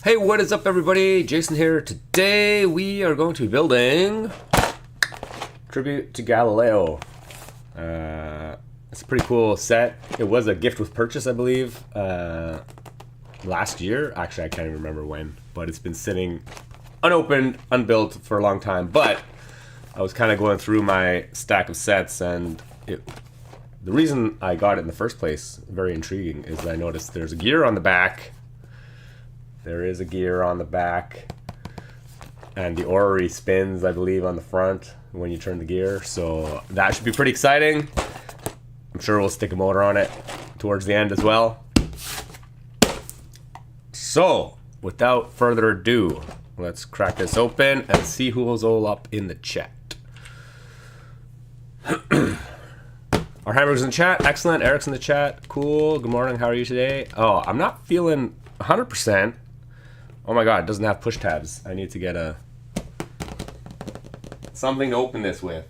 Hey, what is up everybody? Jason here. Today we are going to be building Tribute to Galileo. It's a pretty cool set. It was a gift with purchase, I believe, last year. Actually, I can't even remember when, but it's been sitting unopened, unbuilt for a long time. But I was kind of going through my stack of sets, and the reason I got it in the first place, very intriguing, is I noticed there's a gear on the back. There is a gear on the back, and the orrery spins, I believe, on the front when you turn the gear. So that should be pretty exciting. I'm sure we'll stick a motor on it towards the end as well. So without further ado, let's crack this open and see who's all up in the chat. Our hamburgers in the chat. Excellent. Eric's in the chat. Cool. Good morning. How are you today? Oh, I'm not feeling 100%. Oh my god, it doesn't have push tabs. I need to get something to open this with.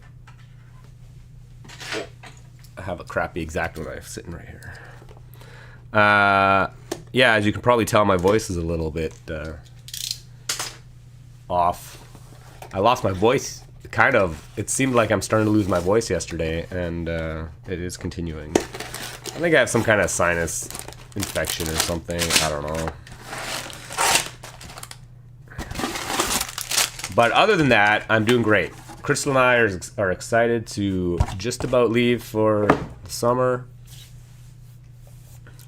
I have a crappy X-Acto knife sitting right here. Yeah, as you can probably tell, my voice is a little bit off. I lost my voice, kind of. It seemed like I'm starting to lose my voice yesterday, and it is continuing. I think I have some kind of sinus infection or something. I don't know. But other than that, I'm doing great. Crystal and I are excited to just about leave for the summer.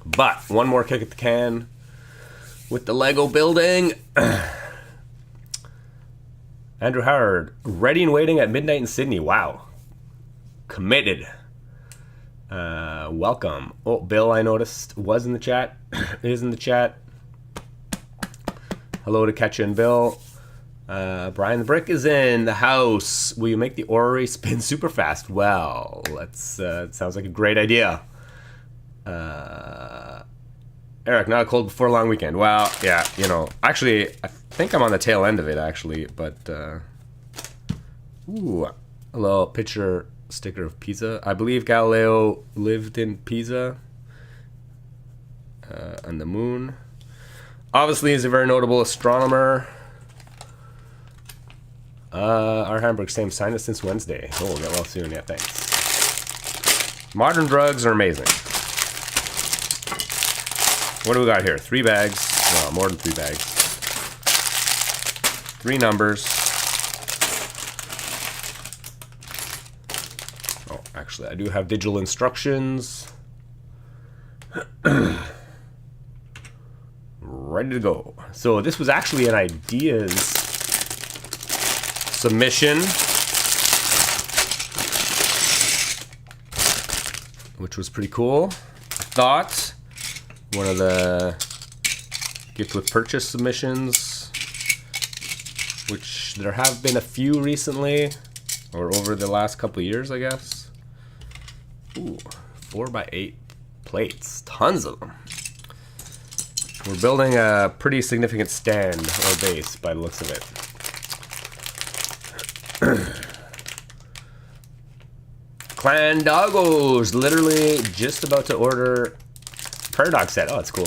But one more kick at the can with the Lego building. Andrew Howard, ready and waiting at midnight in Sydney. Wow. Committed. Welcome. Oh, Bill, I noticed, was in the chat. Is in the chat. Hello to Ketcha and Bill. Brian the Brick is in the house. Will you make the orrery spin super fast? Well, let's. It sounds like a great idea. Eric, not a cold before a long weekend. Well, yeah, you know. Actually, I think I'm on the tail end of it, actually. But, ooh, a little picture sticker of Pisa. I believe Galileo lived in Pisa. On the moon. Obviously, he's a very notable astronomer. Our Hamburg, same sinus since Wednesday. Oh, we'll get well soon. Yeah, thanks. Modern drugs are amazing. What do we got here? 3 bags. Well, more than 3 bags. 3 numbers. Oh, actually, I do have digital instructions. Ready to go. So this was actually an ideas submission, which was pretty cool. I thought one of the gift with purchase submissions, which there have been a few recently, or over the last couple of years, I guess. Ooh, 4x8 plates, tons of them. We're building a pretty significant stand or base by the looks of it. Clan Doggos, literally just about to order Prairie Dog set. Oh, that's cool.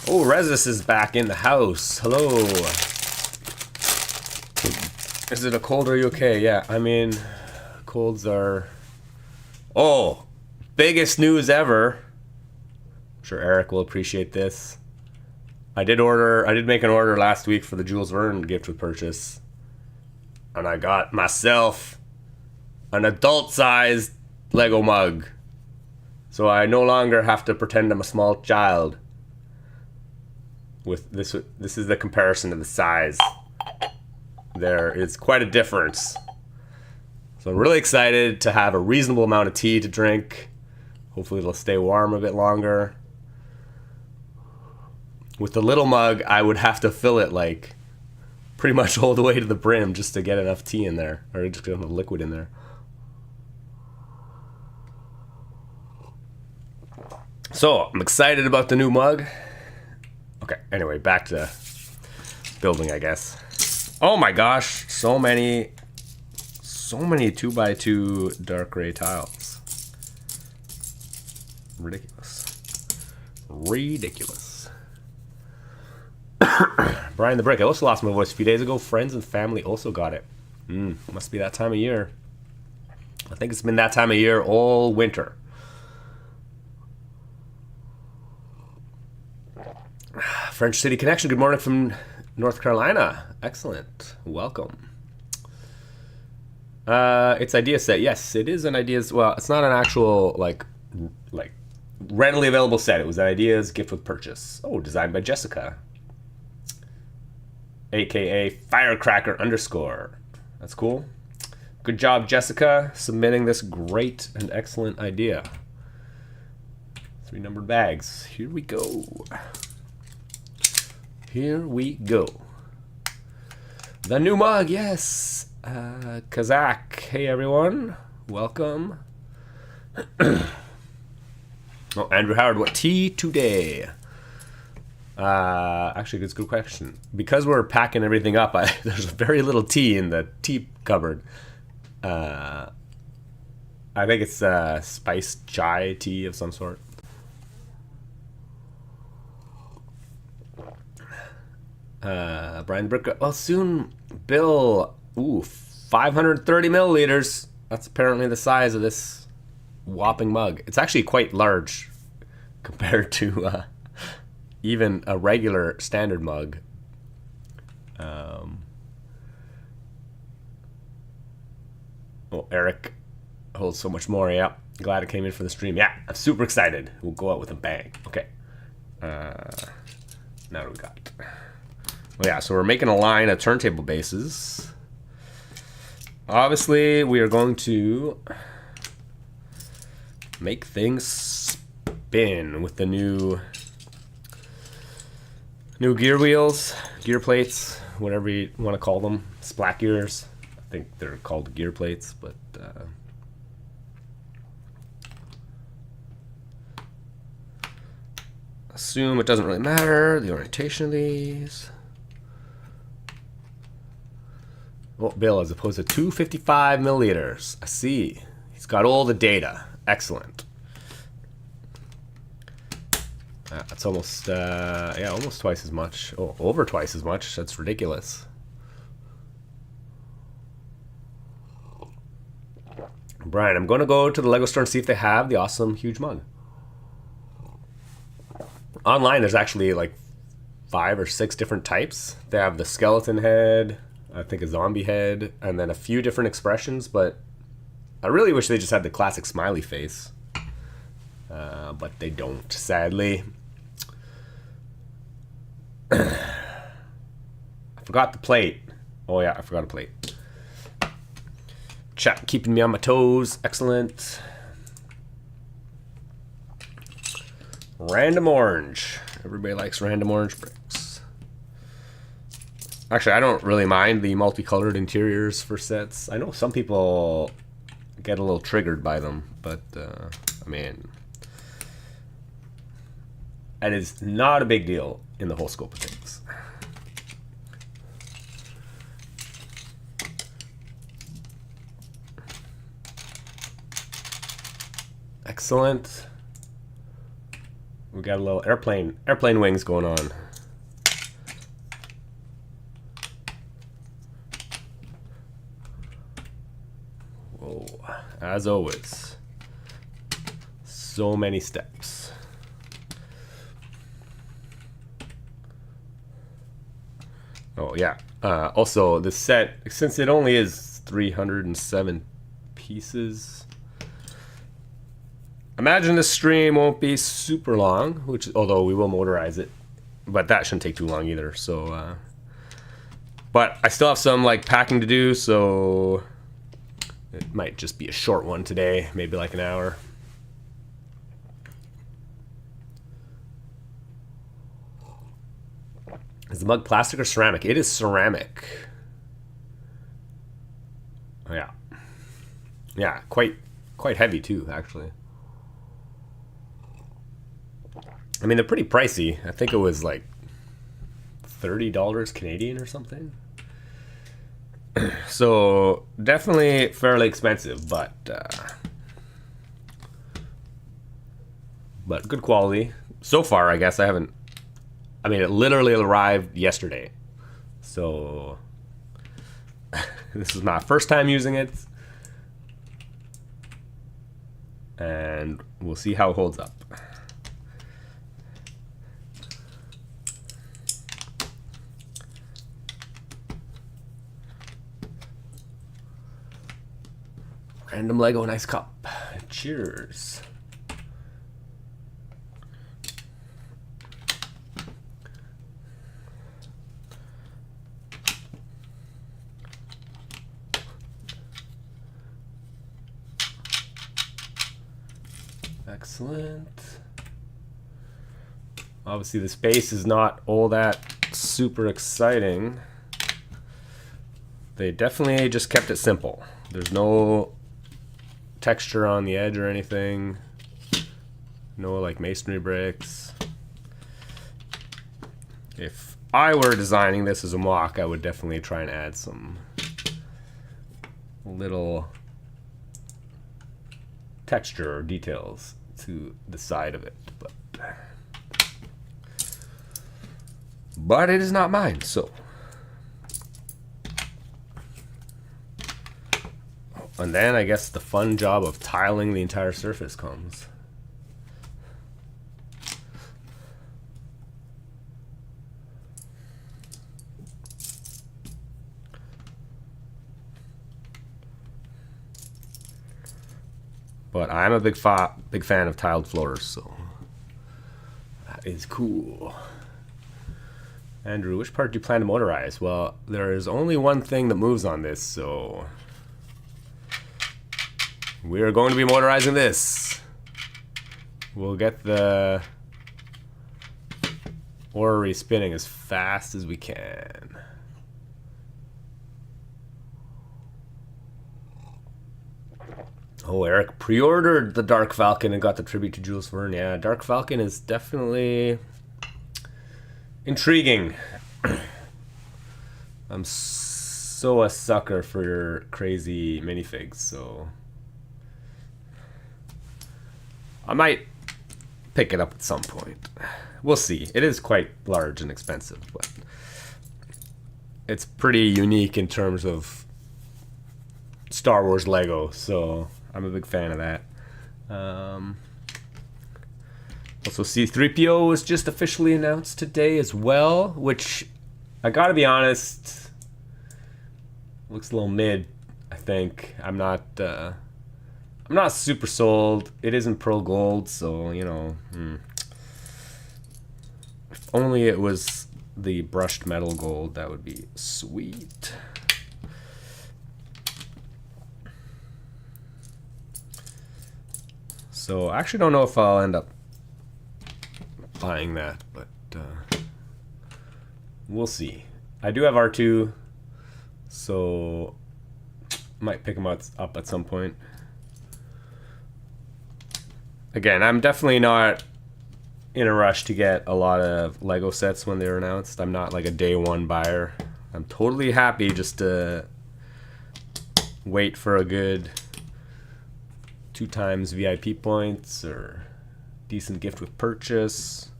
Oh, Rezis is back in the house. Hello. Is it a cold? Are you okay? Yeah, I mean, colds are... Oh, biggest news ever. I'm sure Eric will appreciate this. I did make an order last week for the Jules Verne gift with purchase. And I got myself an adult-sized Lego mug. So I no longer have to pretend I'm a small child. With this is the comparison of the size. There is quite a difference. So I'm really excited to have a reasonable amount of tea to drink. Hopefully it'll stay warm a bit longer. With the little mug, I would have to fill it like pretty much all the way to the brim just to get enough tea in there, or just get enough liquid in there. So I'm excited about the new mug. Okay, anyway, back to building, I guess. Oh my gosh, so many 2x2 dark gray tiles. Ridiculous. Ridiculous. Brian the Brick. I also lost my voice a few days ago. Friends and family also got it. Must be that time of year. I think it's been that time of year all winter. French City Connection. Good morning from North Carolina. Excellent. Welcome. It's idea set. Yes, it is an ideas. Well, it's not an actual like readily available set. It was an ideas gift with purchase. Oh, designed by Jessica, aka Firecracker _. That's cool. Good job, Jessica, submitting this great and excellent idea. 3 numbered bags. Here we go. Here we go. The new mug, yes. Kazakh. Hey everyone, welcome. Oh, Andrew Howard, what tea today? Actually, it's a good question. Because we're packing everything up, there's very little tea in the tea cupboard. I think it's spiced chai tea of some sort. Brian Brick. Well, soon, Bill. Ooh, 530 milliliters. That's apparently the size of this whopping mug. It's actually quite large compared to even a regular standard mug. Oh, Eric holds so much more. Yeah, glad it came in for the stream. Yeah, I'm super excited. We'll go out with a bang. Okay. Now what we got? Well, yeah, so we're making a line of turntable bases. Obviously, we are going to make things spin with the new gear wheels, gear plates, whatever you want to call them, splat gears. I think they're called gear plates, but assume it doesn't really matter, the orientation of these. Oh, Bill, as opposed to 255 milliliters. I see. He's got all the data. Excellent. That's almost, yeah, almost twice as much. Oh, over twice as much. That's ridiculous. Brian, I'm going to go to the Lego store and see if they have the awesome huge mug. Online, there's actually like 5 or 6 different types. They have the skeleton head, I think a zombie head, and then a few different expressions, but I really wish they just had the classic smiley face. But they don't, sadly. I forgot the plate. Oh yeah, I forgot a plate. Chat keeping me on my toes. Excellent. Random orange. Everybody likes random orange bricks. Actually, I don't really mind the multicolored interiors for sets. I know some people get a little triggered by them, but I mean, it is not a big deal in the whole scope of things. Excellent. We got a little airplane wings going on. Whoa, as always, so many steps. Oh yeah. Also, the set, since it only is 307 pieces, imagine this stream won't be super long, which, although we will motorize it, but that shouldn't take too long either. So, but I still have some like packing to do, so it might just be a short one today, maybe like an hour. Is the mug plastic or ceramic? It is ceramic. Oh, yeah. Yeah, quite heavy too, actually. I mean, they're pretty pricey. I think it was like $30 Canadian or something. So definitely fairly expensive, but good quality. so far, I guess I haven't. I mean, it literally arrived yesterday. So this is my first time using it. And we'll see how it holds up. Random Lego nice cup. Cheers. Excellent. Obviously the space is not all that super exciting. They definitely just kept it simple. There's no texture on the edge or anything. No like masonry bricks. If I were designing this as a mock, I would definitely try and add some little texture or details to the side of it, but it is not mine, so. And then I guess the fun job of tiling the entire surface comes. But I'm a big fan of tiled floors, so that is cool. Andrew, which part do you plan to motorize? Well, there is only one thing that moves on this, so we are going to be motorizing this. We'll get the orrery spinning as fast as we can. Oh, Eric pre-ordered the Dark Falcon and got the tribute to Jules Verne. Yeah, Dark Falcon is definitely intriguing. I'm so a sucker for crazy minifigs, so I might pick it up at some point. We'll see. It is quite large and expensive, but it's pretty unique in terms of Star Wars Lego, so I'm a big fan of that. Also, C-3PO was just officially announced today as well, which I gotta be honest, looks a little mid. I think I'm not super sold. It isn't pearl gold, so you know. If only it was the brushed metal gold, that would be sweet. So I actually don't know if I'll end up buying that, but we'll see. I do have R2, so might pick them up at some point. Again, I'm definitely not in a rush to get a lot of Lego sets when they're announced. I'm not like a day one buyer. I'm totally happy just to wait for a good 2x VIP points or decent gift with purchase,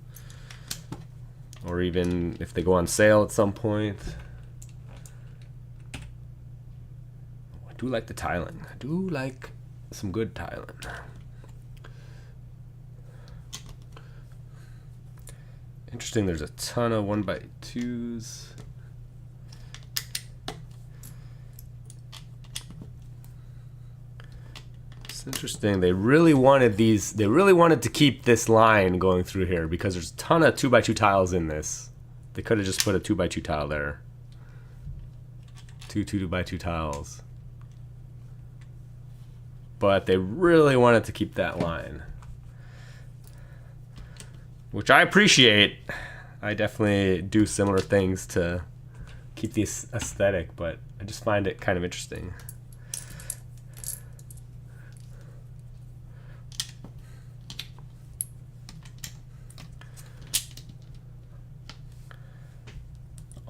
or even if they go on sale at some point. I do like the tiling. I do like some good tiling. Interesting, there's a ton of 1x2s. It's interesting. They really wanted these. They really wanted to keep this line going through here because there's a ton of 2x2 tiles in this. They could have just put a 2x2 tile there. Two 2x2 tiles. But they really wanted to keep that line, which I appreciate. I definitely do similar things to keep the aesthetic, but I just find it kind of interesting.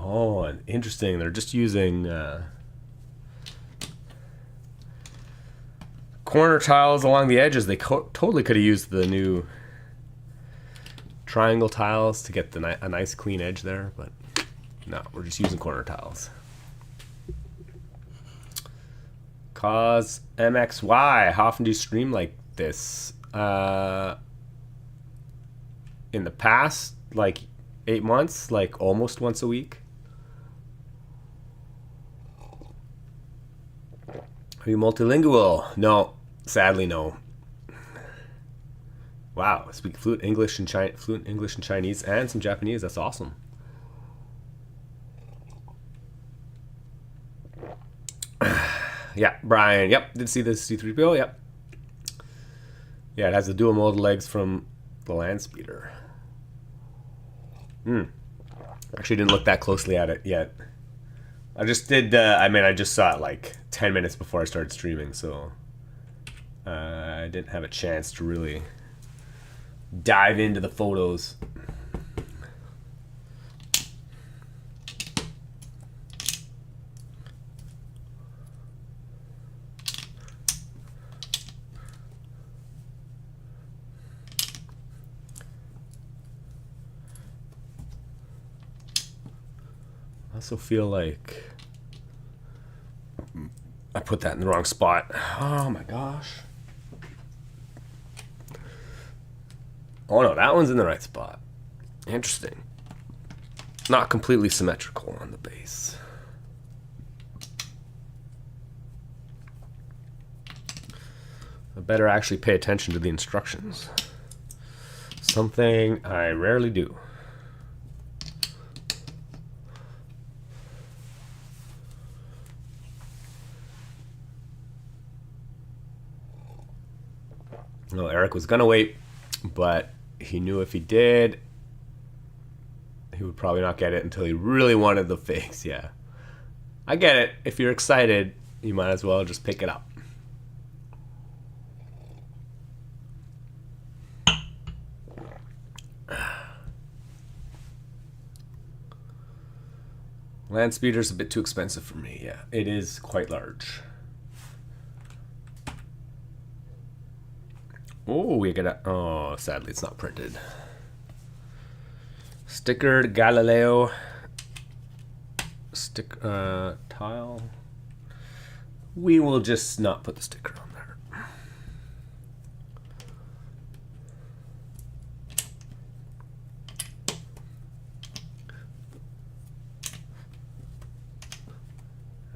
Oh, interesting. They're just using corner tiles along the edges. They totally could have used the new triangle tiles to get a nice clean edge there, but no, we're just using corner tiles. Cause MXY, how often do you stream like this? In the past, like 8 months, like almost once a week. Are you multilingual? No, sadly no. Wow, I speak fluent English and Chinese and some Japanese. That's awesome. Yeah, Brian. Yep, did see the C3PO. Yep. Yeah, it has the dual molded legs from the land speeder. Actually, didn't look that closely at it yet. I just did. I just saw it like 10 minutes before I started streaming, so I didn't have a chance to really dive into the photos. I also feel like I put that in the wrong spot. Oh my gosh. Oh no, that one's in the right spot. Interesting. Not completely symmetrical on the base. I better actually pay attention to the instructions. Something I rarely do. No, Eric was gonna wait, but he knew if he did, he would probably not get it until he really wanted the fix. Yeah, I get it. If you're excited, you might as well just pick it up. Land speeder's a bit too expensive for me. Yeah, it is quite large. Oh, we got a. Oh, sadly, it's not printed. Stickered Galileo tile. We will just not put the sticker on there.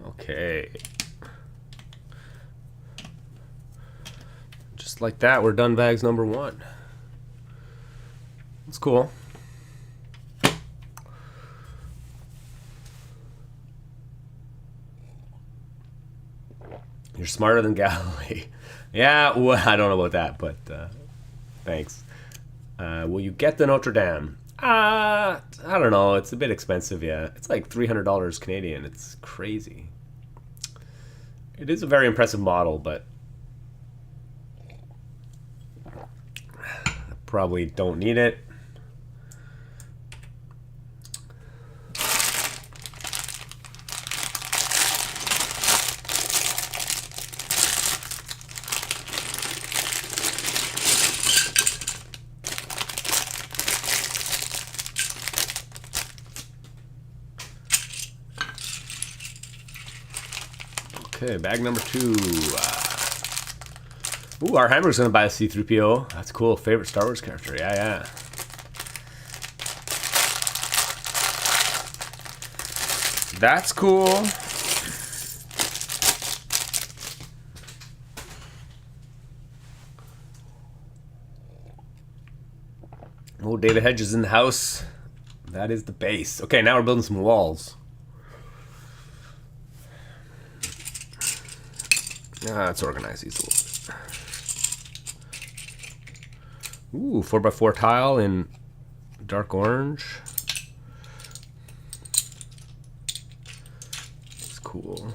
Okay. Just like that, we're done bags number 1. That's cool. You're smarter than Galilei. Yeah, well, I don't know about that, but thanks. Will you get the Notre Dame? I don't know. It's a bit expensive, yeah. It's like $300 Canadian. It's crazy. It is a very impressive model, but I probably don't need it. Okay, bag number 2. Ooh, our Heimer's gonna buy a C3PO. That's cool. Favorite Star Wars character. Yeah, yeah. That's cool. Oh, David Hedge is in the house. That is the base. Okay, now we're building some walls. Let's organize these a little bit. Ooh, 4x4 tile in dark orange. It's cool.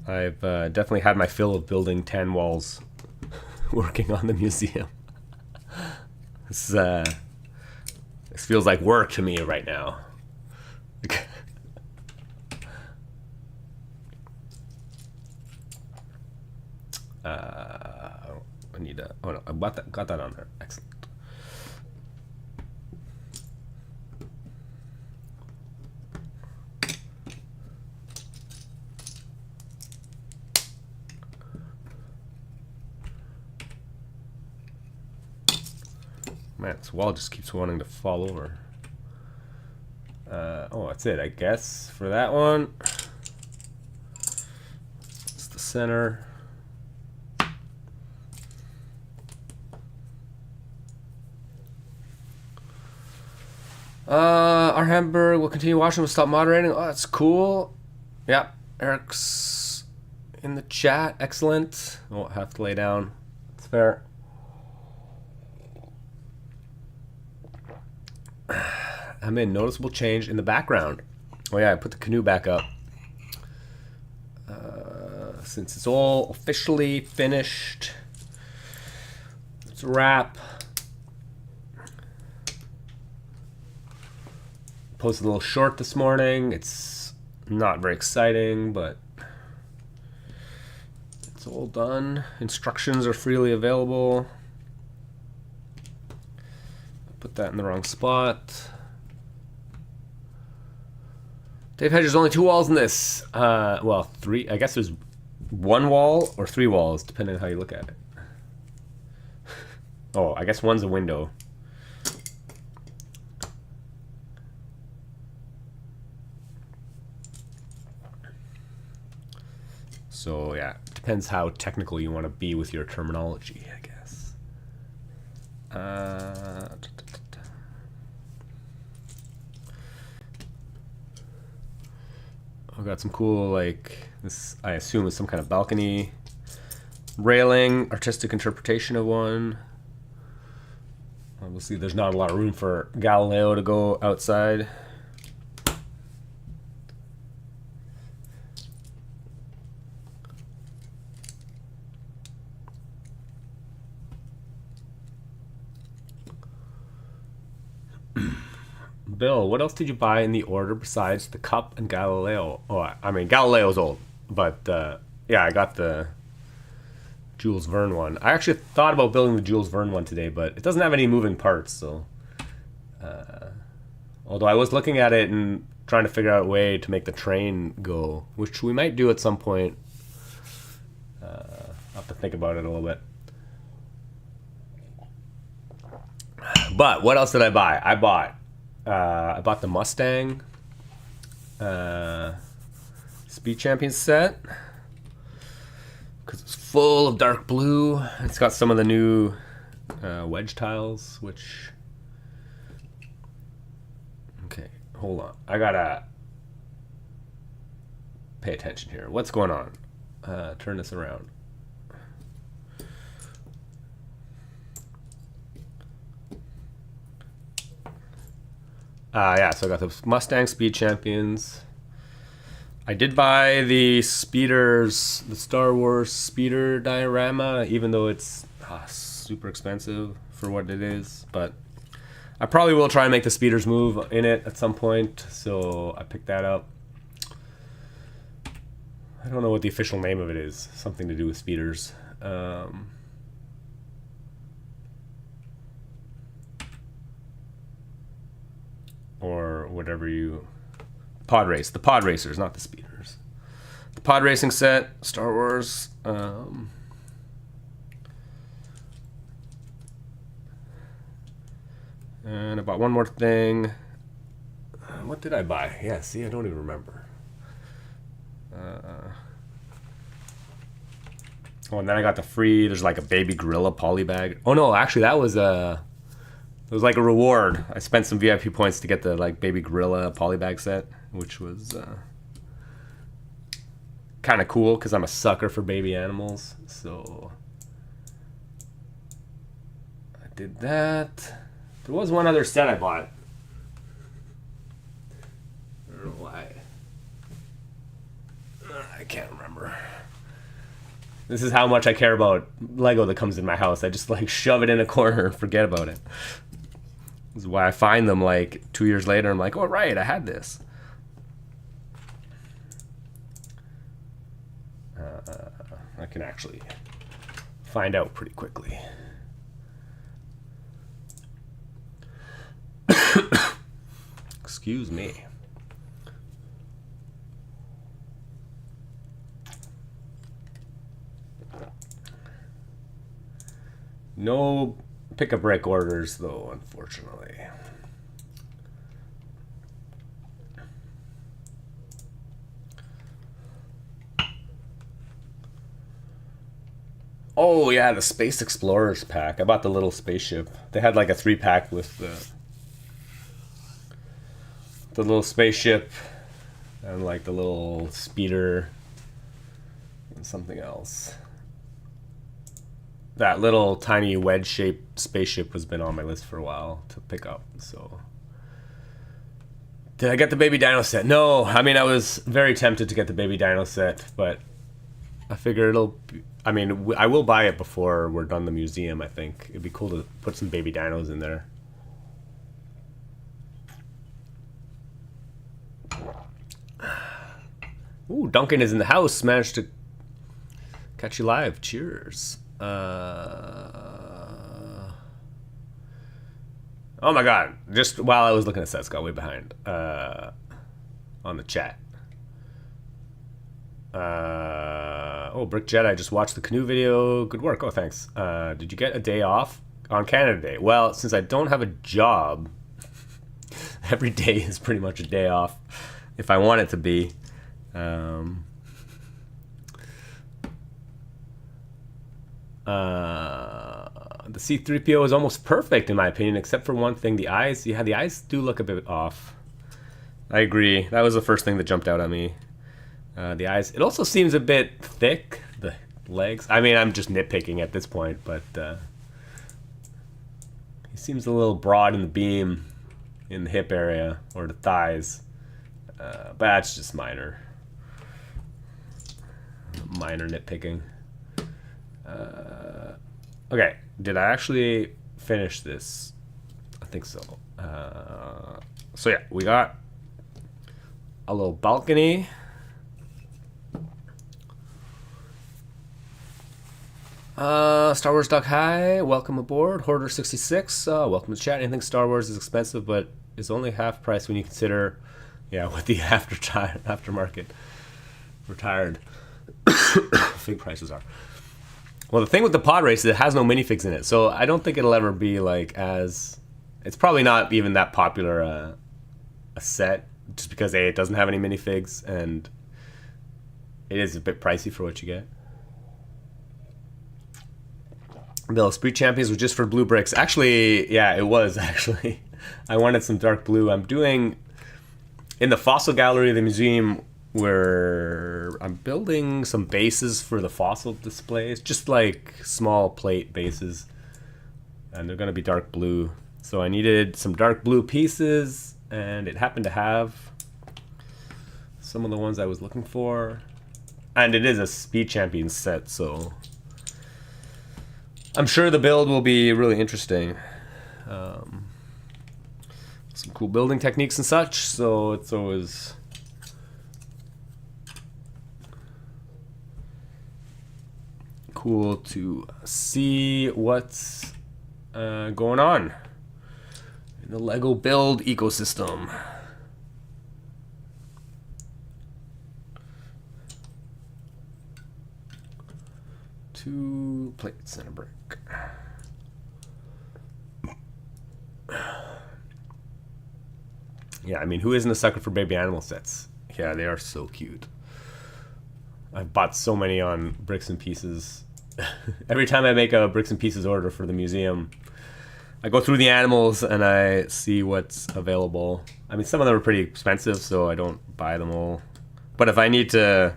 I've definitely had my fill of building 10 walls working on the museum. This feels like work to me right now. I need to, oh no, I got that on there. Excellent. Man, this wall just keeps wanting to fall over. Oh, that's it, I guess, for that one. It's the center. Our Hamburg will continue watching, will stop moderating. Oh, that's cool. Yeah, Eric's in the chat. Excellent. I won't have to lay down. It's fair. I made a noticeable change in the background. Oh yeah, I put the canoe back up. Since it's all officially finished, let's wrap. Posted a little short this morning. It's not very exciting, but it's all done. Instructions are freely available. Put that in the wrong spot. Dave Hedges, only 2 walls in this. Well, 3. I guess there's 1 wall or 3 walls, depending on how you look at it. Oh, I guess one's a window. So yeah, depends how technical you want to be with your terminology, I guess. I've got some cool, like, this I assume is some kind of balcony railing, artistic interpretation of one. Obviously there's not a lot of room for Galileo to go outside. Bill, what else did you buy in the order besides the cup and Galileo? Oh, I mean, Galileo's old, but yeah, I got the Jules Verne one. I actually thought about building the Jules Verne one today, but it doesn't have any moving parts, so... although I was looking at it and trying to figure out a way to make the train go, which we might do at some point. I'll have to think about it a little bit. But what else did I buy? I bought the Mustang Speed Champion set because it's full of dark blue. It's got some of the new wedge tiles, which... Okay, hold on. I gotta pay attention here. What's going on? Turn this around. Yeah, so I got the Mustang Speed Champions. I did buy the speeders, the Star Wars speeder diorama, even though it's super expensive for what it is. But I probably will try and make the speeders move in it at some point, so I picked that up. I don't know what the official name of it is. Something to do with speeders. Or whatever you... Pod race. The pod racers, not the speeders. The pod racing set, Star Wars. And I bought one more thing. What did I buy? Yeah, see, I don't even remember. Oh, and then I got the free, there's like a baby gorilla poly bag. Oh no, actually that was it was like a reward. I spent some VIP points to get the like baby gorilla polybag set, which was kind of cool because I'm a sucker for baby animals. So I did that. There was one other set I bought. I don't know why. I can't remember. This is how much I care about Lego that comes in my house. I just like shove it in a corner and forget about it. This is why I find them like 2 years later. I'm like, oh right, I had this. I can actually find out pretty quickly. Excuse me. No pick-a-brick orders, though, unfortunately. Oh, yeah, the Space Explorers pack. I bought the little spaceship. They had like a 3-pack with the little spaceship and like the little speeder and something else. That little tiny wedge-shaped spaceship has been on my list for a while to pick up. So, did I get the Baby Dino set? No. I mean, I was very tempted to get the Baby Dino set, but I figure it'll be, I mean, I will buy it before we're done the museum, I think. It'd be cool to put some Baby Dinos in there. Ooh, Duncan is in the house. Managed to catch you live. Cheers. Oh my god. Just while I was looking at sets, got way behind. On the chat. Oh, Brick Jet, I just watched the canoe video. Good work. Oh, thanks. Did you get a day off on Canada Day? Well, since I don't have a job, every day is pretty much a day off if I want it to be. The C-3PO is almost perfect in my opinion, except for one thing, the eyes. Yeah, the eyes do look a bit off. I agree. That was the first thing that jumped out at me. The eyes. It also seems a bit thick, the legs. I mean, I'm just nitpicking at this point, but he seems a little broad in the beam in the hip area, or the thighs. But that's just minor. Minor nitpicking. Okay, did I actually finish this? I think so. So yeah, we got a little balcony. Star Wars Duck High, welcome aboard. Hoarder 66, welcome to chat. Anything Star Wars is expensive, but is only half price when you consider, yeah, what the aftermarket retired fig prices are. Well, the thing with the pod race is it has no minifigs in it, so I don't think it'll ever be like as. It's probably not even that popular a set, just because A, it doesn't have any minifigs, and it is a bit pricey for what you get. The Spree Champions was just for blue bricks. Actually, yeah, it was actually. I wanted some dark blue. I'm doing in the fossil gallery of the museum where I'm building some bases for the fossil displays, just like small plate bases, and they're gonna be dark blue. So I needed some dark blue pieces, and it happened to have some of the ones I was looking for. And it is a Speed Champions set, so I'm sure the build will be really interesting. Some cool building techniques and such, so it's always cool to see what's going on in the Lego build ecosystem. Two plates and a brick. Yeah, I mean, who isn't a sucker for baby animal sets? Yeah, they are so cute. I've bought so many on Bricks and Pieces. Every time I make a Bricks and Pieces order for the museum, I go through the animals and I see what's available. I mean, some of them are pretty expensive, so I don't buy them all. But if I need to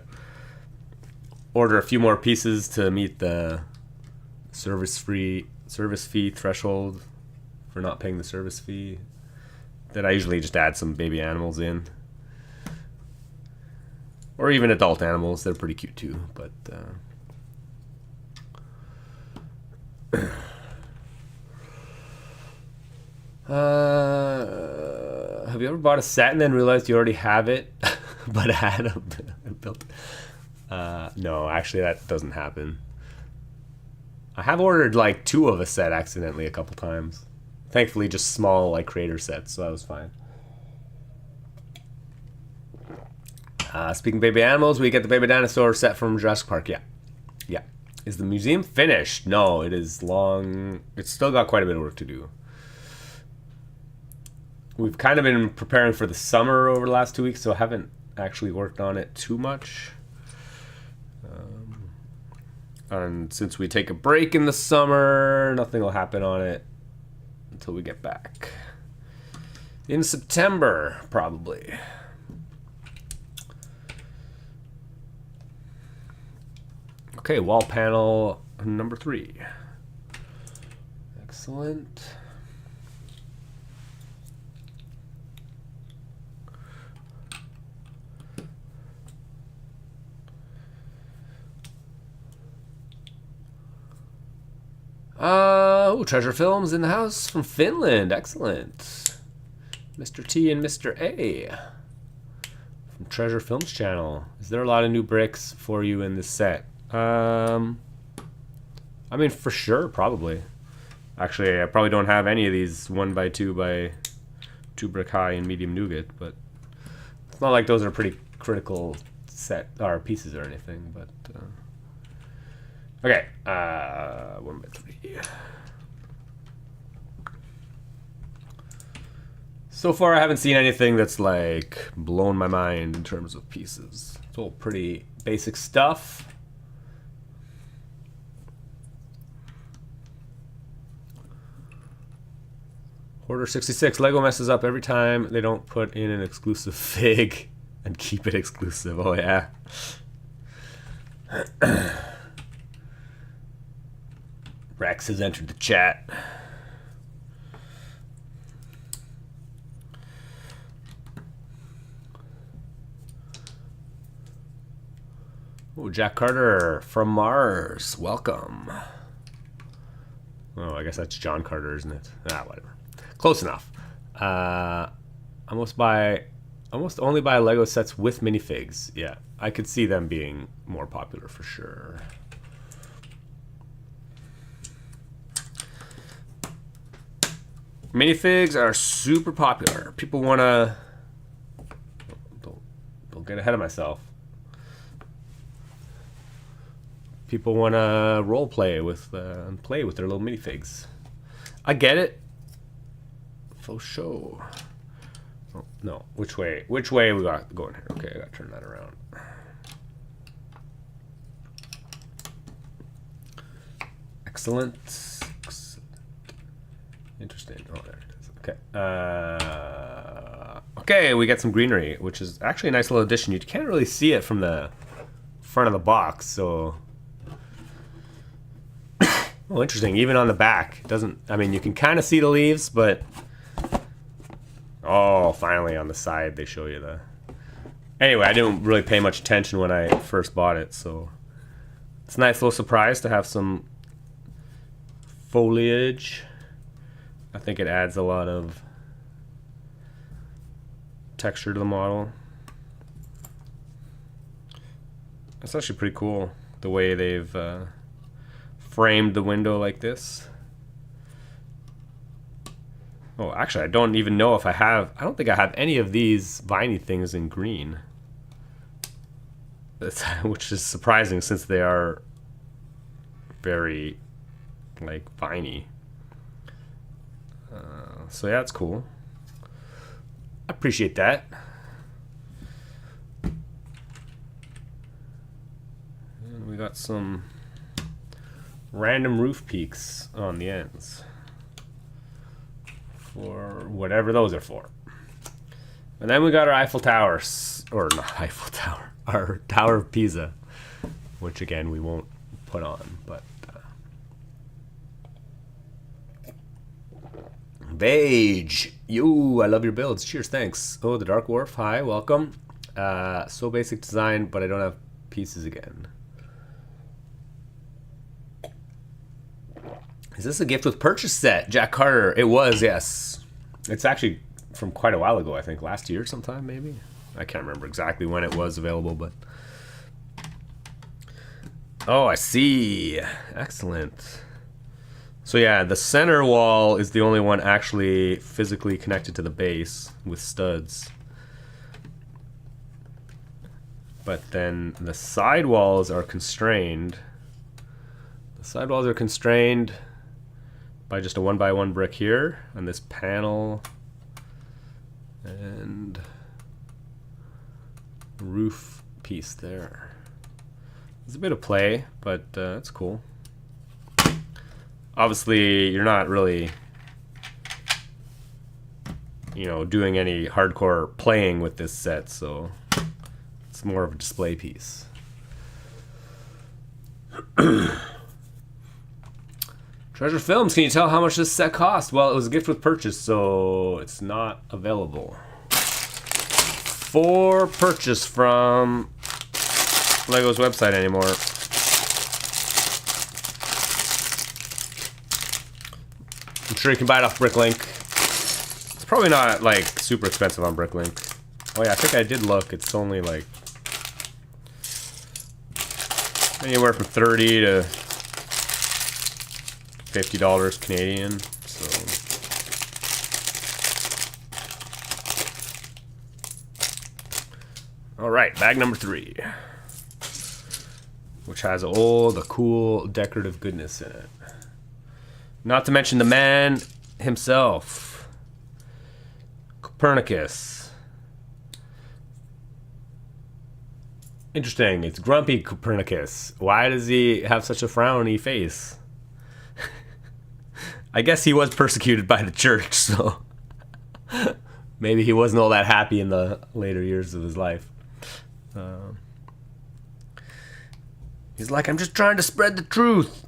order a few more pieces to meet the service fee threshold for not paying the service fee, then I usually just add some baby animals in. Or even adult animals. They're pretty cute too, but Have you ever bought a set and then realized you already have it, but had a built? No, actually, that doesn't happen. I have ordered like 2 of a set accidentally a couple times. Thankfully, just small like creator sets, so that was fine. Speaking of baby animals, we get the baby dinosaur set from Jurassic Park. Yeah, yeah. Is the museum finished? No, it is long. It's still got quite a bit of work to do. We've kind of been preparing for the summer over the last 2 weeks, so I haven't actually worked on it too much. And since we take a break in the summer, nothing will happen on it until we get back. In September, probably. Okay, wall panel number 3. Excellent. Treasure Films in the house from Finland. Excellent. Mr. T and Mr. A from Treasure Films channel. Is there a lot of new bricks for you in this set? I mean, for sure, probably. Actually, I probably don't have any of these 1x2 by 2 brick high and medium nougat, but it's not like those are pretty critical set or pieces or anything. But okay, 1x3. So far, I haven't seen anything that's like blown my mind in terms of pieces. It's all pretty basic stuff. Hoarder 66. Lego messes up every time they don't put in an exclusive fig and keep it exclusive. Oh yeah. Rex has entered the chat. Oh, Jack Carter from Mars. Welcome. Oh, I guess that's John Carter, isn't it? Ah, whatever. Close enough. Almost only buy Lego sets with minifigs. Yeah, I could see them being more popular for sure. Minifigs are super popular. People want to... Don't get ahead of myself. People want to role play with and play with their little minifigs. I get it. For sure. Oh, no, which way? Which way we got going here? Okay, I got to turn that around. Excellent. Interesting. Oh, there it is. Okay. Okay, we got some greenery, which is actually a nice little addition. You can't really see it from the front of the box, so. Oh, interesting. Even on the back, it doesn't. I mean, you can kind of see the leaves, but oh, finally on the side they show you the. Anyway, I didn't really pay much attention when I first bought it, so it's a nice little surprise to have some foliage. I think it adds a lot of texture to the model. It's actually pretty cool the way they've framed the window like this. Oh, actually, I don't even know if I have... I don't think I have any of these viney things in green. Which is surprising since they are very, like, viney. So yeah, it's cool. I appreciate that. And we got some random roof peaks on the ends for whatever those are for. And then we got our Eiffel Tower, or not Eiffel Tower, our Tower of Pisa, which again we won't put on, but Beige, you, I love your builds. Cheers, thanks. Oh, the Dark Wharf, hi, welcome. So basic design, but I don't have pieces again. Is this a gift with purchase set? Jack Carter. It was, yes. It's actually from quite a while ago, I think. Last year sometime, maybe? I can't remember exactly when it was available, but... Oh, I see. Excellent. So yeah, the center wall is the only one actually physically connected to the base with studs. But then the side walls are constrained. The side walls are constrained by just a 1x1 brick here, and this panel and roof piece there. There's a bit of play, but it's cool. Obviously, you're not really, you know, doing any hardcore playing with this set, so it's more of a display piece. Treasure Films, can you tell how much this set cost? Well, it was a gift with purchase, so it's not available for purchase from Lego's website anymore. I'm sure you can buy it off Bricklink. It's probably not like super expensive on Bricklink. Oh yeah, I think I did look. It's only like anywhere from $30 to $50 Canadian. So all right, bag number 3, which has all the cool decorative goodness in it. Not to mention the man himself, Copernicus. Interesting, it's grumpy Copernicus. Why does he have such a frowny face? I guess he was persecuted by the church, so maybe he wasn't all that happy in the later years of his life. He's like, I'm just trying to spread the truth.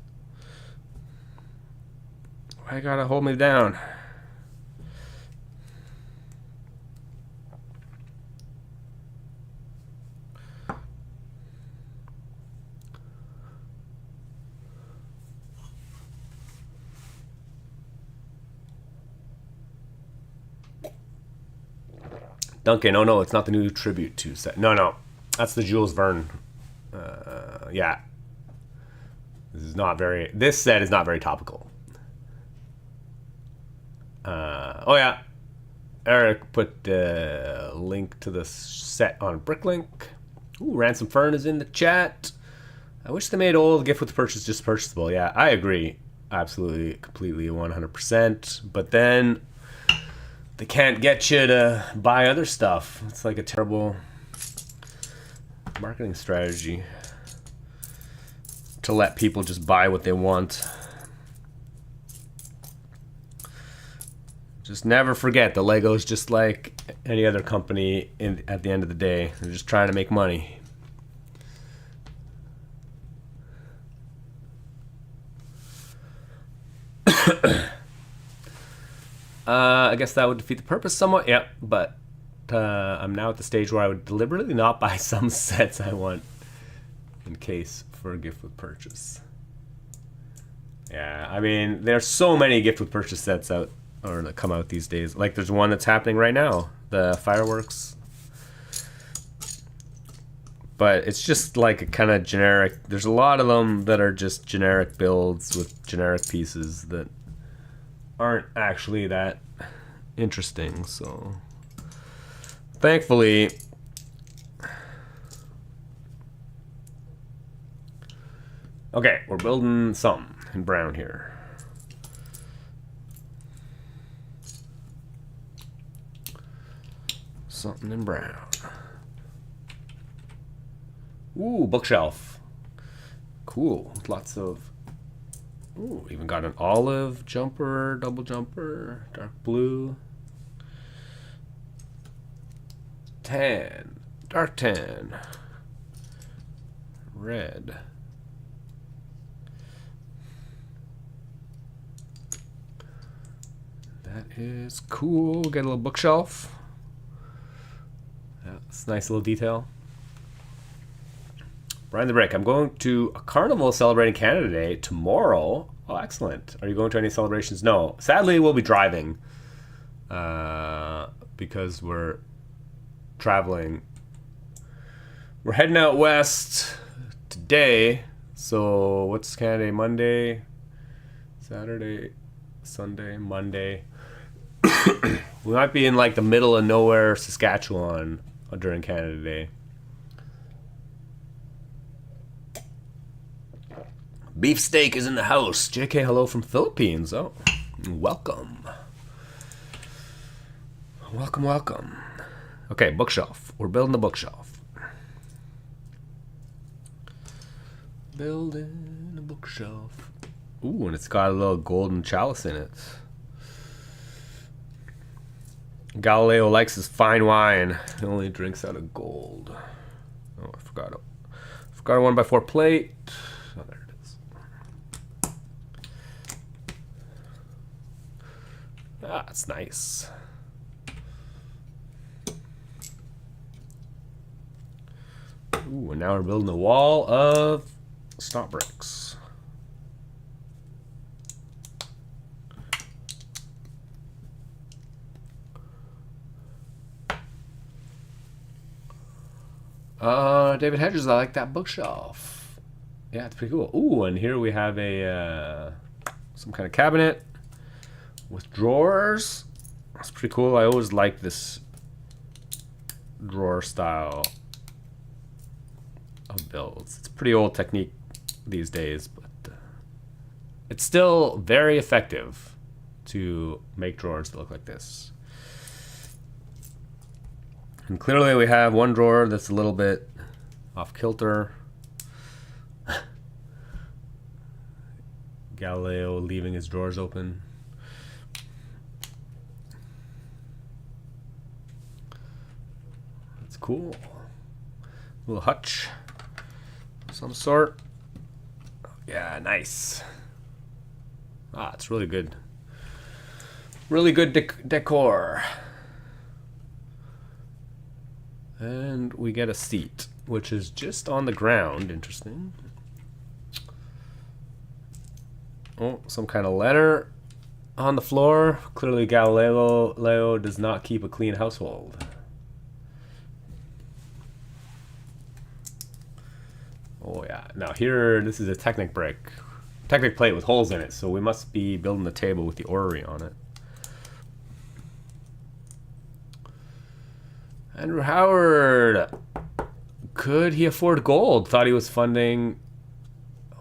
Why you gotta hold me down? Duncan, oh no, it's not the new Tribute to set. No, that's the Jules Verne. Yeah. This set is not very topical. Oh yeah. Eric put the link to the set on Bricklink. Ooh, Ransom Fern is in the chat. I wish they made all the gift with purchase just purchasable. Yeah, I agree. Absolutely, completely, 100%. But then they can't get you to buy other stuff. It's like a terrible marketing strategy to let people just buy what they want. Just never forget, the Lego's just like any other company at the end of the day. They're just trying to make money. I guess that would defeat the purpose somewhat. Yep, but I'm now at the stage where I would deliberately not buy some sets I want in case for a gift with purchase. Yeah, I mean, there's so many gift with purchase sets out or that come out these days. Like there's one that's happening right now, the fireworks. But it's just like a kind of generic. There's a lot of them that are just generic builds with generic pieces that aren't actually that interesting. So thankfully, okay, we're building something in brown here. Something in brown. Ooh, bookshelf. Cool. Lots of... Ooh, even got an olive jumper, double jumper, dark blue. Tan. Dark tan. Red. That is cool. Get a little bookshelf. Yeah, it's a nice little detail. Brian the Brick, I'm going to a carnival celebrating Canada Day tomorrow. Oh, excellent. Are you going to any celebrations? No. Sadly, we'll be driving because we're traveling. We're heading out west today. So what's Canada Day? Monday, Saturday, Sunday, Monday. We might be in like the middle of nowhere, Saskatchewan during Canada Day. Beefsteak is in the house. JK, hello from Philippines. Oh, welcome. Welcome, welcome. Okay, bookshelf. We're building the bookshelf. Building a bookshelf. Ooh, and it's got a little golden chalice in it. Galileo likes his fine wine. He only drinks out of gold. Oh, I forgot it. Forgot a 1x4 plate. Oh, there it is. Ah, that's nice. Ooh, and now we're building a wall of stop bricks. David Hedges, I like that bookshelf. Yeah, it's pretty cool. Ooh, and here we have a some kind of cabinet with drawers. That's pretty cool. I always like this drawer style of builds. It's a pretty old technique these days, but it's still very effective to make drawers that look like this. And clearly we have one drawer that's a little bit off kilter. Galileo leaving his drawers open. That's cool. A little hutch of some sort. Yeah, nice. Ah, it's really good. Really good decor. And we get a seat, which is just on the ground. Interesting. Oh, some kind of letter on the floor. Clearly Galileo does not keep a clean household. Oh yeah. Now here, this is a Technic brick. Technic plate with holes in it, so we must be building the table with the orrery on it. Andrew Howard. Could he afford gold? Thought he was funding...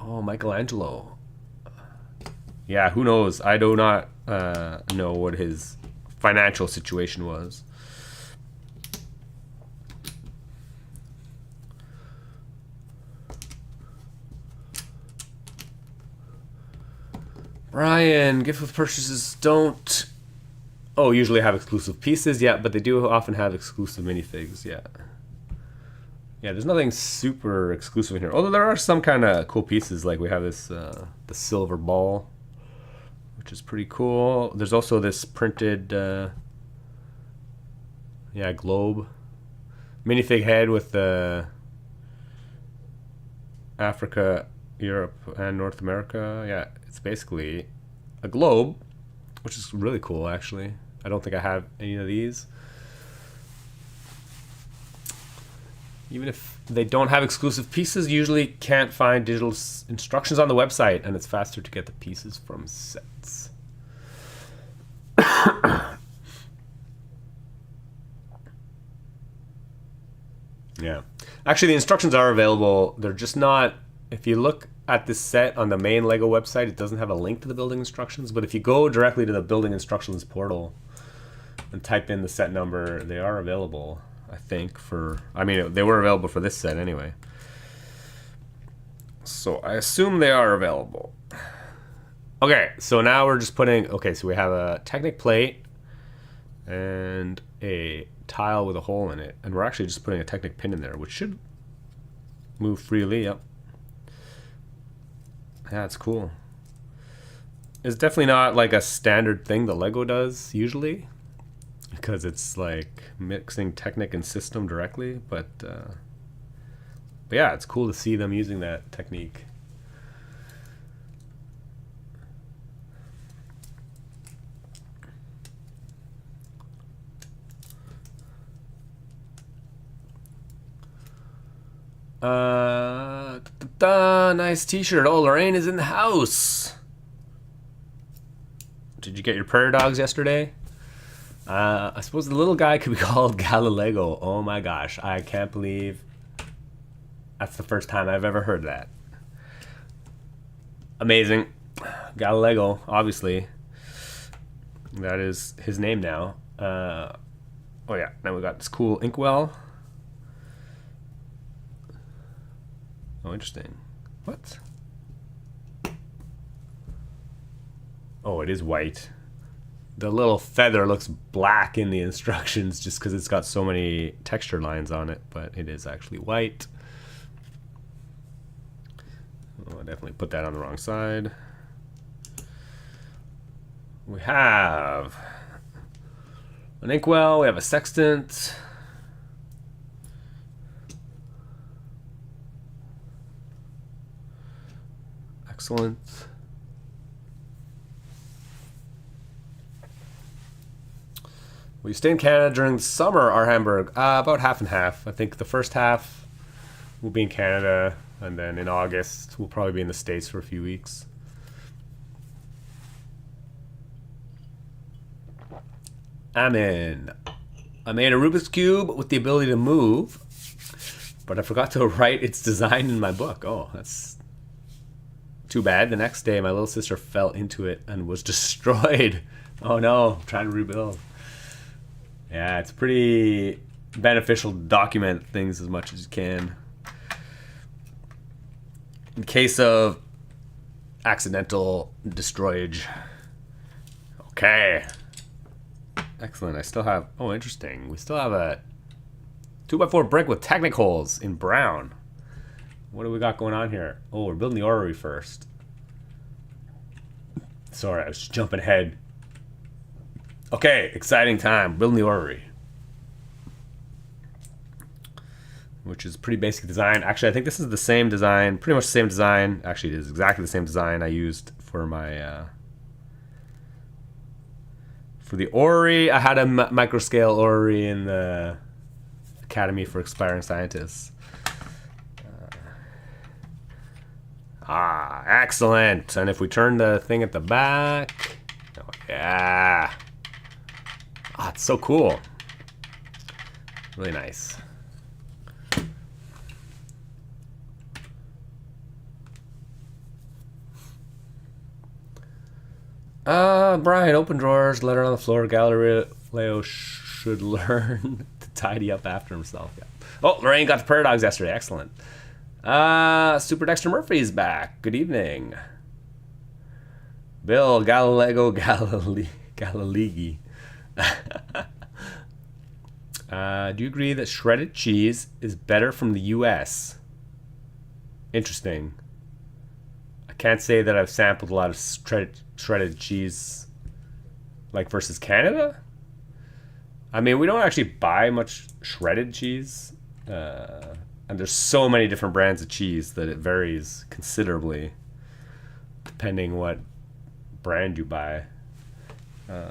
Oh, Michelangelo. Yeah, who knows? I do not know what his financial situation was. Brian, gift with purchases don't... Oh, usually have exclusive pieces, yeah, but they do often have exclusive minifigs, yeah. Yeah, there's nothing super exclusive in here. Although there are some kind of cool pieces, like we have this, the silver ball, which is pretty cool. There's also this printed, yeah, globe. Minifig head with the Africa, Europe, and North America. Yeah, it's basically a globe, which is really cool, actually. I don't think I have any of these. Even if they don't have exclusive pieces, usually can't find digital instructions on the website, and it's faster to get the pieces from sets. Yeah. Actually, the instructions are available. They're just not... If you look at this set on the main LEGO website, it doesn't have a link to the building instructions, but if you go directly to the building instructions portal and type in the set number, they are available, I think, for... I mean, they were available for this set anyway. So I assume they are available. Okay, so now we're just putting... Okay, so we have a Technic plate and a tile with a hole in it, and we're actually just putting a Technic pin in there, which should move freely. Yep. Yeah, it's cool. It's definitely not like a standard thing that LEGO does usually, because it's like mixing Technic and system directly, but yeah, it's cool to see them using that technique. Nice t-shirt. Oh, Lorraine is in the house. Did you get your prairie dogs yesterday? I suppose the little guy could be called Galileo. Oh my gosh, I can't believe that's the first time I've ever heard that. Amazing. Galileo, obviously. That is his name now. Oh yeah, now we got this cool inkwell. Oh, interesting. What? Oh, it is white. The little feather looks black in the instructions just because it's got so many texture lines on it, but it is actually white. Oh, I definitely put that on the wrong side. We have an inkwell, we have a sextant. Excellent. Will you stay in Canada during the summer, our Hamburg? About half and half. I think the first half we'll be in Canada, and then in August we'll probably be in the States for a few weeks. I'm in. I made a Rubik's Cube with the ability to move, but I forgot to write its design in my book. Oh, that's too bad. The next day my little sister fell into it and was destroyed. Oh no, I'm trying to rebuild. Yeah, it's pretty beneficial to document things as much as you can. In case of accidental destroyage. Okay. Excellent. I still have... Oh, interesting. We still have a 2x4 brick with Technic holes in brown. What do we got going on here? Oh, we're building the orrery first. Sorry, I was just jumping ahead. Okay, exciting time. Building the orrery. Which is pretty basic design. Actually, I think this is the same design. Pretty much the same design. Actually, it is exactly the same design I used for my... for the orrery. I had a microscale orrery in the Academy for Aspiring Scientists. Excellent. And if we turn the thing at the back... Oh, yeah. It's so cool. Really nice. Brian, open drawers, letter on the floor. Galileo should learn to tidy up after himself. Yeah. Oh, Lorraine got the prairie dogs yesterday. Excellent. Super Dexter Murphy's back. Good evening. Bill, Galileo Galilei. Do you agree that shredded cheese is better from the US? Interesting. I can't say that I've sampled a lot of shredded cheese, like versus Canada. I mean, we don't actually buy much shredded cheese, and there's so many different brands of cheese that it varies considerably depending what brand you buy. If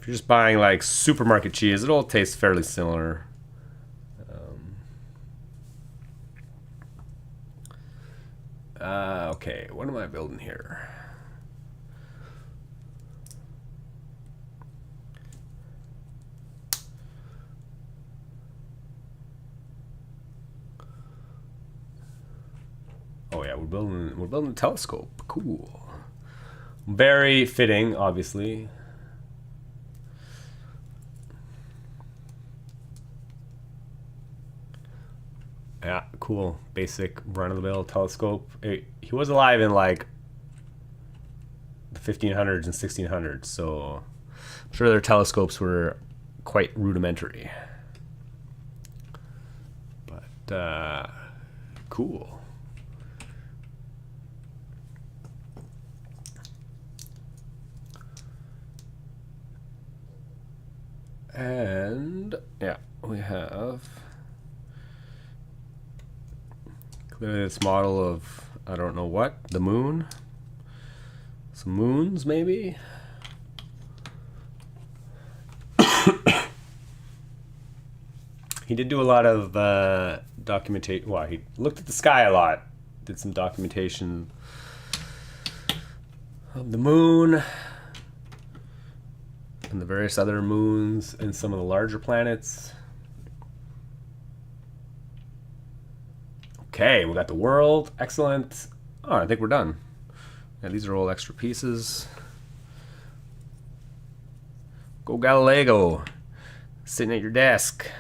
you're just buying like supermarket cheese, it all tastes fairly similar. Okay, what am I building here? Oh yeah, we're building a telescope. Cool. Very fitting, obviously. Yeah, cool. Basic run-of-the-mill telescope. He was alive in like the 1500s and 1600s, so I'm sure their telescopes were quite rudimentary. But cool. And yeah, we have clearly this model of, I don't know what, the moon. Some moons, maybe? He did do a lot of documentation. Well, he looked at the sky a lot. Did some documentation of the moon and the various other moons and some of the larger planets. Okay, we got the world. Excellent. Oh, I think we're done. Yeah, these are all extra pieces. Go Galileo. Sitting at your desk.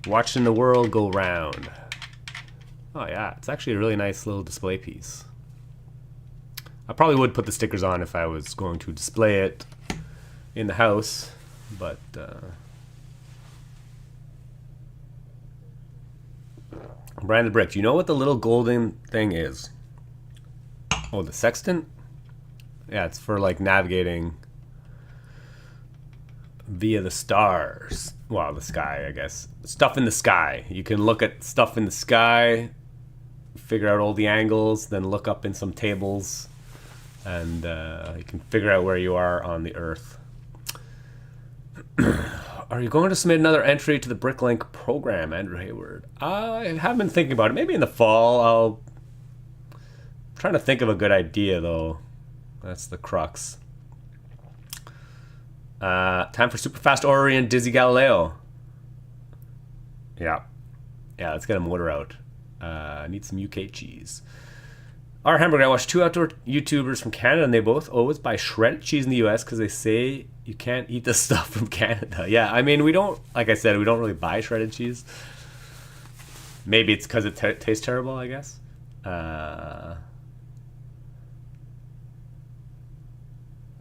Watching the world go round. Oh yeah, it's actually a really nice little display piece. I probably would put the stickers on if I was going to display it in the house, but branded brick. Do you know what the little golden thing is? Oh, the sextant? Yeah, it's for like navigating via the stars. Well, the sky, I guess. Stuff in the sky. You can look at stuff in the sky, figure out all the angles, then look up in some tables, and you can figure out where you are on the Earth. Are you going to submit another entry to the Bricklink program, Andrew Hayward? I haven't been thinking about it. Maybe in the fall. I'm trying to think of a good idea, though. That's the crux. Time for super fast Ori and Dizzy Galileo. Yeah, let's get a motor out. I need some UK cheese. Our hamburger. I watched 2 outdoor YouTubers from Canada, and they both always buy shredded cheese in the US because they say you can't eat the stuff from Canada. Yeah, I mean, we don't, like I said, we don't really buy shredded cheese. Maybe it's because it tastes terrible, I guess.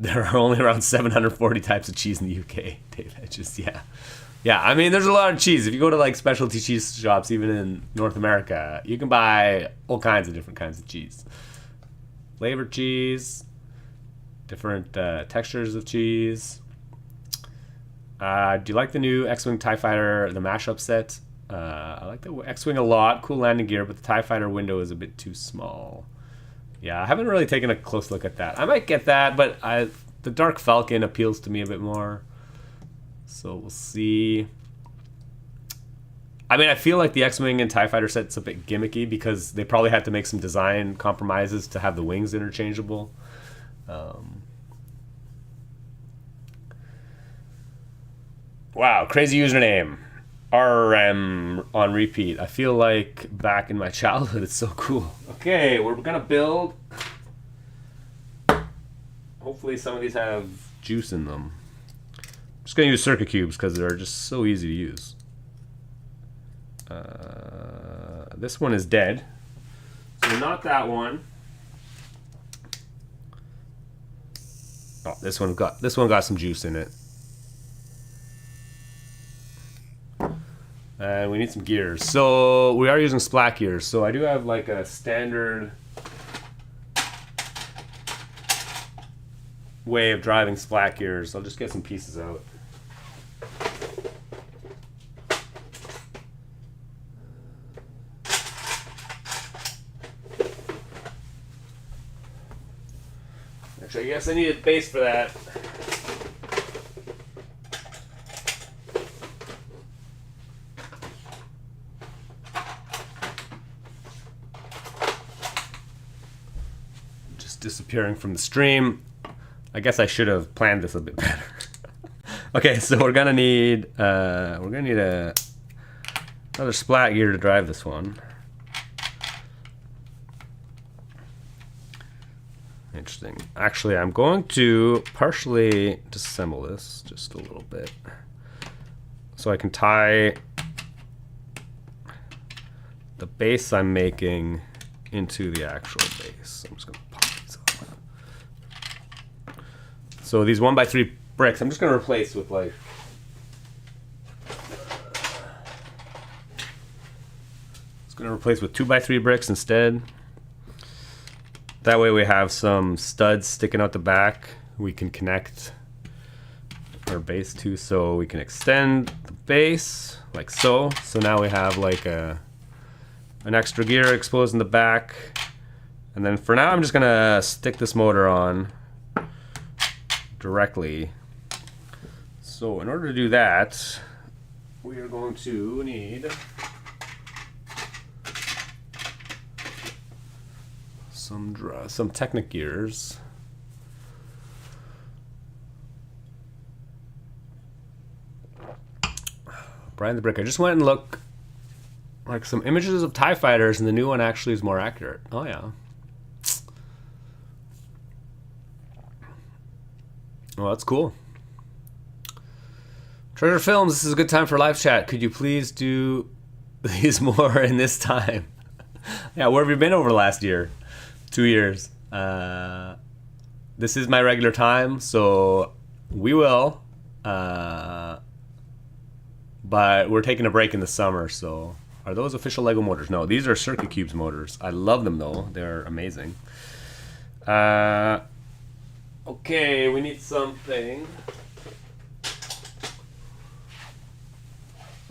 There are only around 740 types of cheese in the UK, David. Yeah. I mean, there's a lot of cheese. If you go to like specialty cheese shops, even in North America, you can buy all kinds of different kinds of cheese. Flavored cheese, different textures of cheese. Do you like the new X-Wing TIE Fighter, the mashup set? I like the X-Wing a lot. Cool landing gear, but the TIE Fighter window is a bit too small. Yeah, I haven't really taken a close look at that. I might get that, but the Dark Falcon appeals to me a bit more. So we'll see. I mean, I feel like the X-Wing and TIE Fighter set's a bit gimmicky because they probably had to make some design compromises to have the wings interchangeable. Wow, crazy username. RM on repeat. I feel like back in my childhood. It's so cool. Okay, we're gonna build. Hopefully some of these have juice in them. I'm just gonna use circuit cubes because they're just so easy to use. This one is dead, so not that one. Oh, this one got some juice in it. And we need some gears. So we are using splat gears. So I do have like a standard way of driving splat gears. I'll just get some pieces out. Actually, I guess I need a base for that. Disappearing from the stream. I guess I should have planned this a bit better. Okay, so we're gonna need another splat gear to drive this one. Interesting. Actually, I'm going to partially disassemble this just a little bit so I can tie the base I'm making into the actual base. I'm just gonna pop these off. So these 1x3 bricks, I'm just gonna replace with like gonna replace with 2x3 bricks instead. That way we have some studs sticking out the back we can connect our base to, so we can extend the base like so. So now we have like an extra gear exposed in the back. And then for now I'm just gonna stick this motor on directly. So in order to do that, we are going to need some Technic gears. Brian the Brick. I just went and looked like some images of TIE fighters, and the new one actually is more accurate. Oh yeah. Well, that's cool. Treasure Films, this is a good time for live chat. Could you please do these more in this time? Yeah, where have you been over the last year? 2 years. This is my regular time, so we will. But we're taking a break in the summer, so... Are those official Lego motors? No, these are Circuit Cubes motors. I love them, though. They're amazing. Okay, we need something.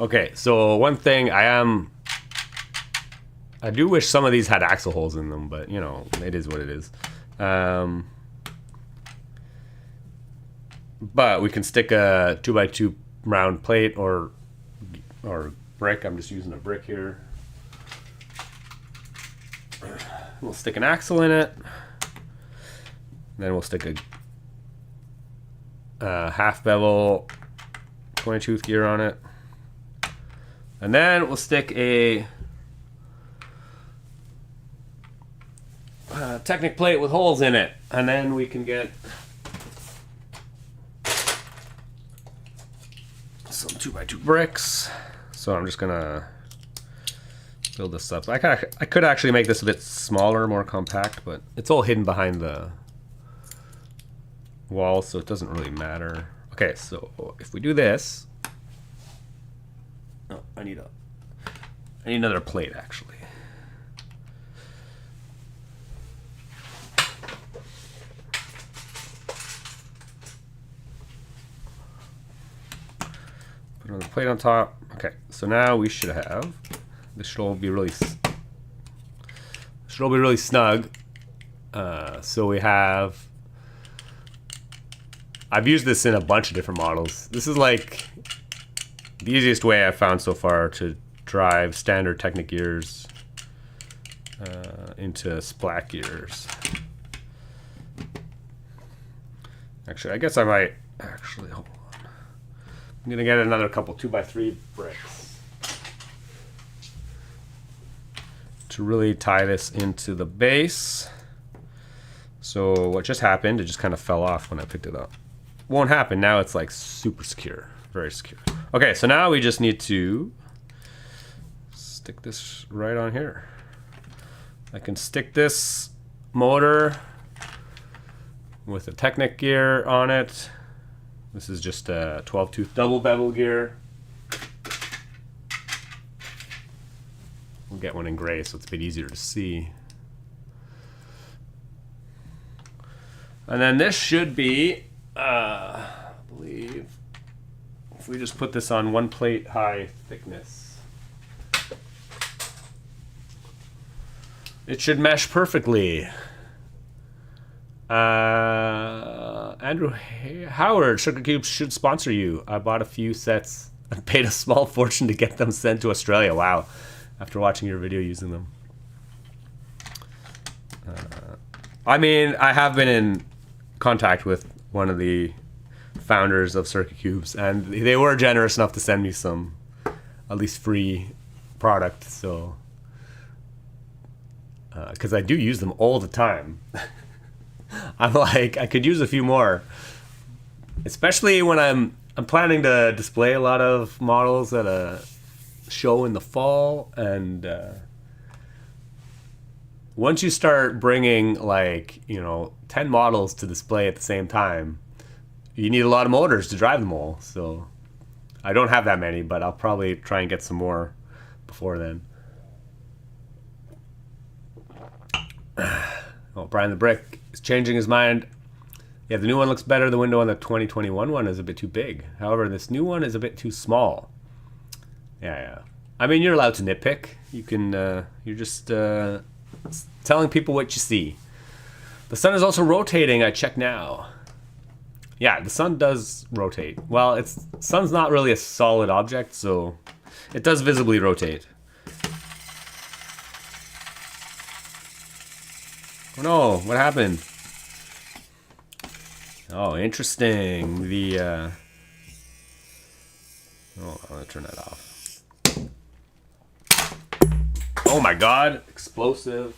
Okay, so one thing I do wish some of these had axle holes in them, but, you know, it is what it is. But we can stick a 2x2 round plate or brick. I'm just using a brick here. We'll stick an axle in it. Then we'll stick a half bevel 20-tooth gear on it. And then we'll stick a Technic plate with holes in it. And then we can get some 2x2 bricks. So I'm just gonna build this up. I could actually make this a bit smaller, more compact, but it's all hidden behind the wall, so it doesn't really matter. Okay, so if we do this, oh, I need another plate actually. Put another plate on top. Okay, so now we should have, this should all be really snug. So we have, I've used this in a bunch of different models. This is like the easiest way I've found so far to drive standard Technic gears into splat gears. Actually, I guess I might actually, hold on. I'm gonna get another couple 2x3 bricks to really tie this into the base. So what just happened, it just kind of fell off when I picked it up. Won't happen, now it's like super secure, very secure. Okay, so now we just need to stick this right on here. I can stick this motor with a Technic gear on it. This is just a 12-tooth double bevel gear. We'll get one in gray so it's a bit easier to see. And then this should be, I believe, if we just put this on 1 plate high thickness, it should mesh perfectly. Andrew Howard, Circuit Cubes should sponsor you. I bought a few sets and paid a small fortune to get them sent to Australia. Wow. After watching your video using them. I mean, I have been in contact with one of the founders of Circuit Cubes, and they were generous enough to send me some, at least free product, so, because I do use them all the time. I'm like, I could use a few more, especially when I'm planning to display a lot of models at a show in the fall, and once you start bringing like, you know, 10 models to display at the same time, you need a lot of motors to drive them all. So I don't have that many, but I'll probably try and get some more before then. Oh, Brian the Brick is changing his mind. Yeah, the new one looks better. The window on the 2021 one is a bit too big. However, this new one is a bit too small. Yeah. I mean, you're allowed to nitpick. You can, you're just telling people what you see. The sun is also rotating. I check now. Yeah, the sun does rotate. Well, sun's not really a solid object, so it does visibly rotate. Oh no, what happened? Oh, interesting. Oh, I'm gonna turn that off. Oh my god, explosive.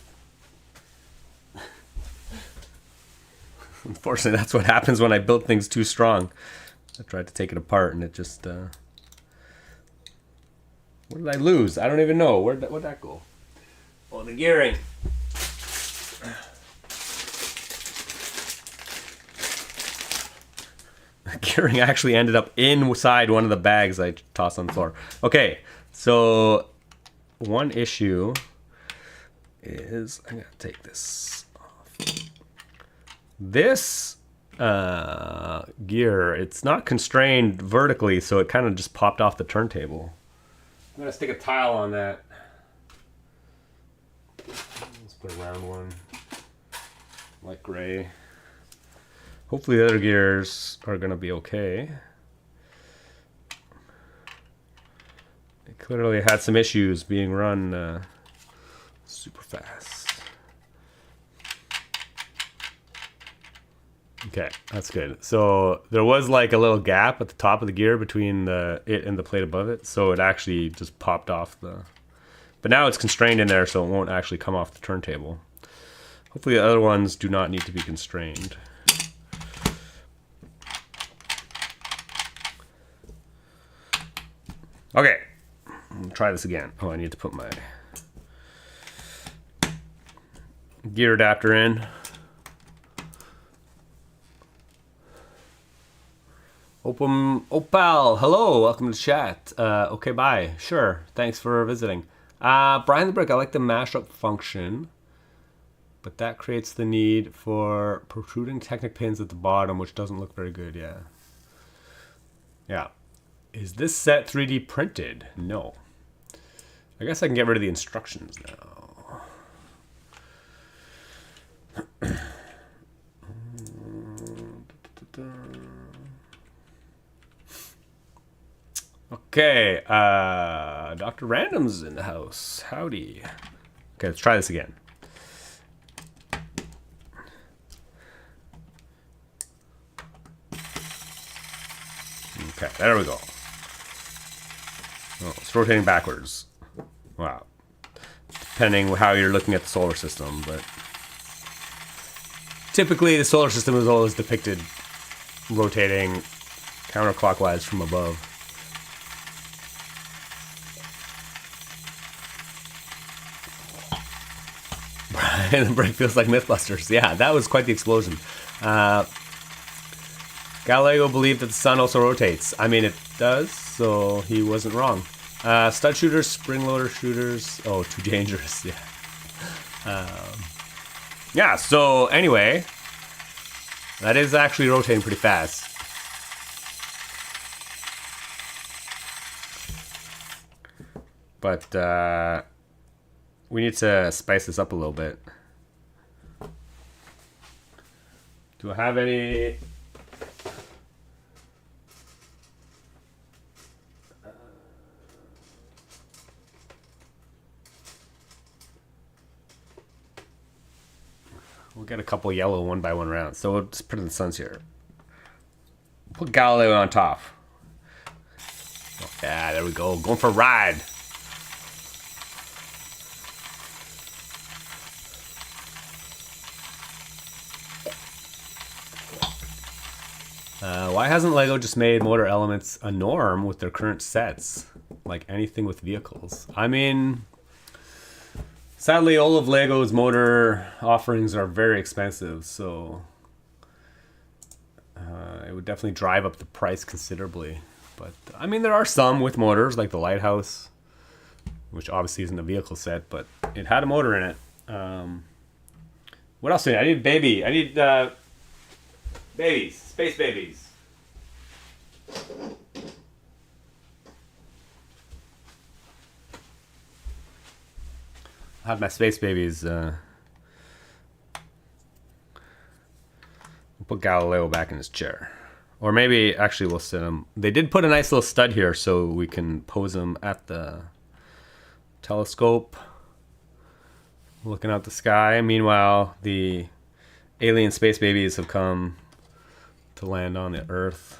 Unfortunately, that's what happens when I build things too strong. I tried to take it apart and it just... What did I lose? I don't even know. Where'd that go? Oh, the gearing. The gearing actually ended up inside one of the bags I tossed on the floor. Okay, so one issue is... I'm going to take this off. This gear, it's not constrained vertically, so it kind of just popped off the turntable. I'm gonna stick a tile on that. Let's put a round one, like gray. Hopefully the other gears are gonna be okay. It clearly had some issues being run super fast. Okay, that's good. So there was like a little gap at the top of the gear between it and the plate above it, so it actually just popped off the... But now it's constrained in there, so it won't actually come off the turntable. Hopefully the other ones do not need to be constrained. Okay, I'll try this again. Oh, I need to put my gear adapter in. Opal, hello, welcome to chat. Okay, bye. Sure, thanks for visiting. Brian the Brick, I like the mashup function, but that creates the need for protruding Technic pins at the bottom, which doesn't look very good, yeah. Yeah. Is this set 3D printed? No. I guess I can get rid of the instructions now. Okay, Dr. Random's in the house. Howdy. Okay, let's try this again. Okay, there we go. Oh, it's rotating backwards. Wow. Depending how you're looking at the solar system, but typically the solar system is always depicted rotating counterclockwise from above. And the break feels like Mythbusters. Yeah, that was quite the explosion. Galileo believed that the sun also rotates. I mean, it does, so he wasn't wrong. Stud shooters, spring loader shooters. Oh, too dangerous. Yeah. Yeah, so anyway, that is actually rotating pretty fast. But we need to spice this up a little bit. Do I have any... We'll get a couple yellow one by one rounds. So we'll just put in the suns here. Put Galileo on top. Oh, yeah, there we go. Going for a ride. Why hasn't LEGO just made motor elements a norm with their current sets? Like anything with vehicles. I mean, sadly, all of LEGO's motor offerings are very expensive, so it would definitely drive up the price considerably. But I mean, there are some with motors, like the Lighthouse, which obviously isn't a vehicle set, but it had a motor in it. What else do I need? I need baby. I need babies, space babies. I have my space babies. Put Galileo back in his chair. Or maybe, actually, we'll sit them. They did put a nice little stud here so we can pose them at the telescope, looking out the sky. Meanwhile, the alien space babies have come to land on the Earth.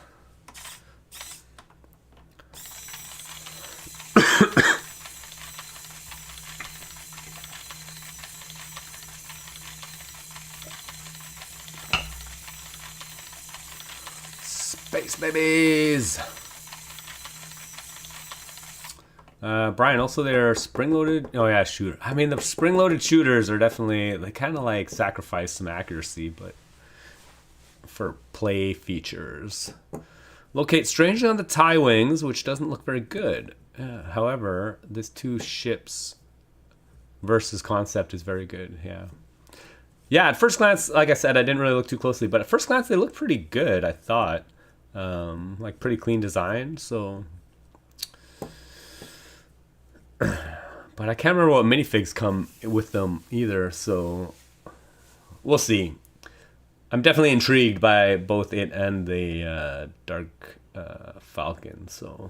Space babies! Brian, also they're spring-loaded. Oh yeah, shooter. I mean, the spring-loaded shooters are definitely, they kind of like sacrifice some accuracy, but for play features. Locate strangely on the tie wings, which doesn't look very good. However, this two ships versus concept is very good. Yeah. Yeah, at first glance, like I said, I didn't really look too closely, but at first glance they look pretty good, I thought. Like pretty clean design, so... But I can't remember what minifigs come with them either, so we'll see. I'm definitely intrigued by both it and the Dark Falcon, so...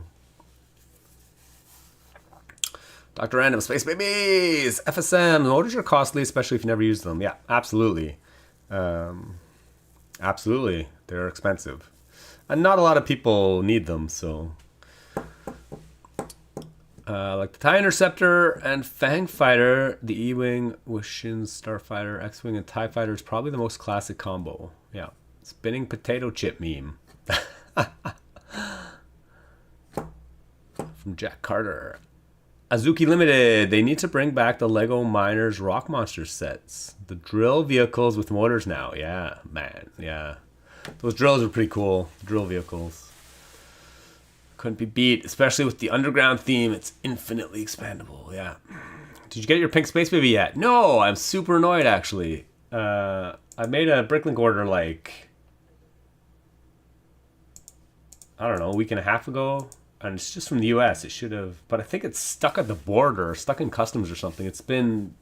Dr. Random, Space Babies! FSM, the motors are costly, especially if you never use them. Yeah, absolutely. Absolutely, they're expensive. And not a lot of people need them, so... like the TIE Interceptor and Fang Fighter, the E-Wing with Shin's Starfighter, X-Wing, and TIE Fighter is probably the most classic combo. Yeah. Spinning potato chip meme. From Jack Carter. Azuki Limited. They need to bring back the Lego Miners Rock Monster sets. The drill vehicles with motors now. Yeah, man. Yeah. Those drills are pretty cool. Drill vehicles. Couldn't be beat, especially with the underground theme. It's infinitely expandable. Yeah. Did you get your pink space baby yet? No, I'm super annoyed actually. I made a Bricklink order like, I don't know, a week and a half ago. And it's just from the US. It should have, but I think it's stuck at the border, stuck in customs or something. It's been,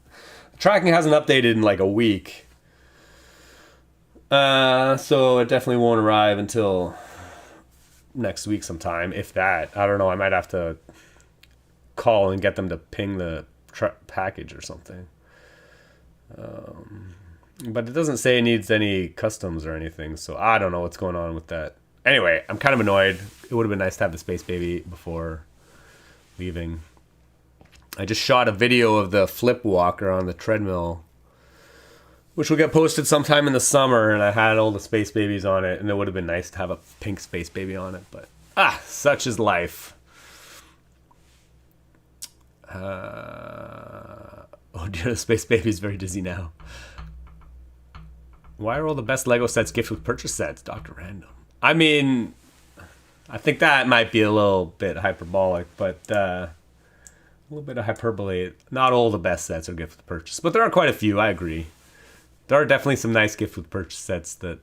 tracking hasn't updated in like a week. So it definitely won't arrive until next week sometime, if that. I don't know. I might have to call and get them to ping the package or something. But it doesn't say it needs any customs or anything, so I don't know what's going on with that. Anyway, I'm kind of annoyed. It would have been nice to have the space baby before leaving. I just shot a video of the flip walker on the treadmill, which will get posted sometime in the summer, and I had all the space babies on it, and it would have been nice to have a pink space baby on it, but such is life. Oh dear, the space baby is very dizzy now. Why are all the best Lego sets gift with purchase sets, Dr. Random? I mean, I think that might be a little bit hyperbolic, but a little bit of hyperbole. Not all the best sets are gift with purchase, but there are quite a few, I agree. There are definitely some nice gift with purchase sets that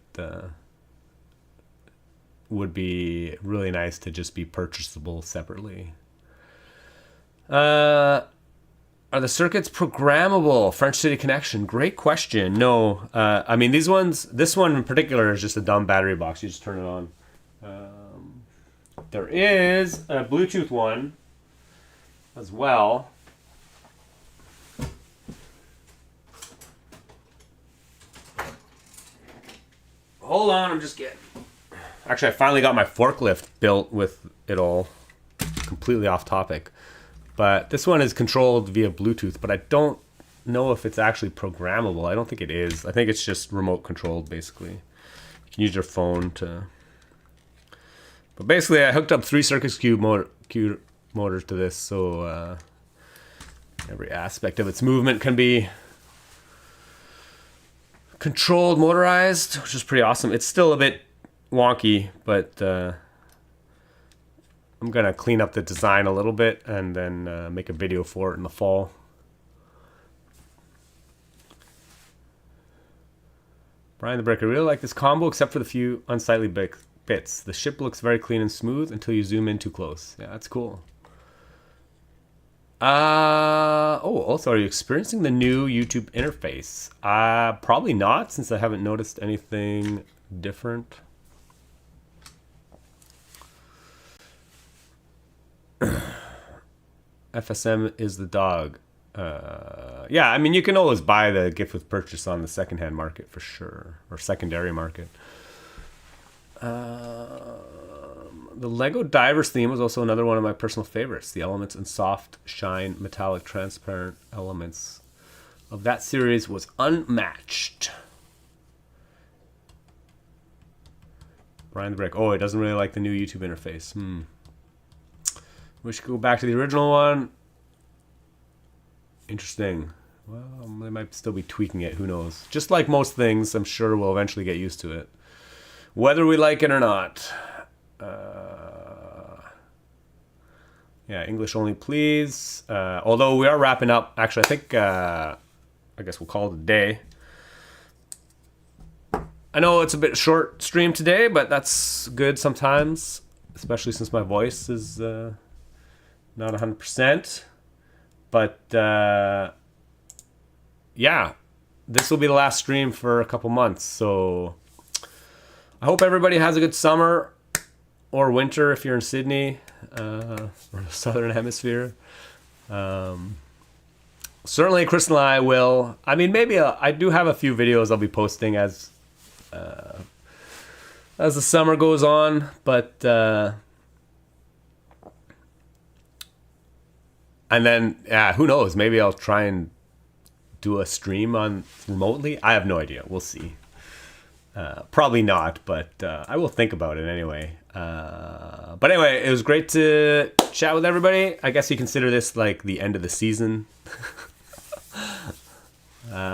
would be really nice to just be purchasable separately. Are the circuits programmable? French City Connection. Great question. No. I mean, these ones, this one in particular is just a dumb battery box. You just turn it on. There is a Bluetooth one as well. Hold on, I'm just getting... Actually, I finally got my forklift built with it all. Completely off topic. But this one is controlled via Bluetooth, but I don't know if it's actually programmable. I don't think it is. I think it's just remote controlled, basically. You can use your phone to... But basically, I hooked up 3 Circuits Cube motors to this, so every aspect of its movement can be controlled, motorized, which is pretty awesome. It's still a bit wonky, but I'm gonna clean up the design a little bit and then make a video for it in the fall. Brian the Brick, I really like this combo except for the few unsightly bits. The ship looks very clean and smooth until you zoom in too close. Yeah, that's cool. Also, are you experiencing the new YouTube interface? Probably not, since I haven't noticed anything different. FSM is the dog. Yeah, I mean, you can always buy the gift with purchase on the secondhand market for sure, or secondary market. The Lego Divers theme was also another one of my personal favorites. The elements and soft, shine, metallic, transparent elements of that series was unmatched. Brian the Brick. Oh, it doesn't really like the new YouTube interface. We should go back to the original one. Interesting. Well, they might still be tweaking it. Who knows? Just like most things, I'm sure we'll eventually get used to it, whether we like it or not. Yeah, English only, please. Although we are wrapping up. Actually, I think I guess we'll call it a day. I know it's a bit short stream today, but that's good sometimes, especially since my voice is not 100%. But yeah, this will be the last stream for a couple months. So I hope everybody has a good summer or winter if you're in Sydney or the Southern Hemisphere. Certainly, Chris and I will. I mean, maybe I do have a few videos I'll be posting as the summer goes on, but and then who knows? Maybe I'll try and do a stream on remotely. I have no idea. We'll see. Probably not, but I will think about it anyway. But anyway, it was great to chat with everybody. I guess you consider this like the end of the season.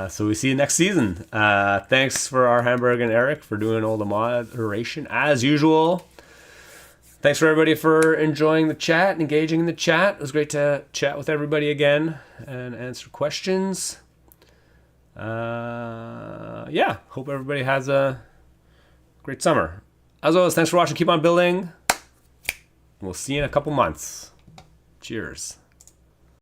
So we see you next season. Thanks for our Hamburg and Eric for doing all the moderation as usual. Thanks for everybody for enjoying the chat and engaging in the chat. It was great to chat with everybody again and answer questions. Yeah, hope everybody has a great summer. As always, thanks for watching. Keep on building. We'll see you in a couple months. Cheers.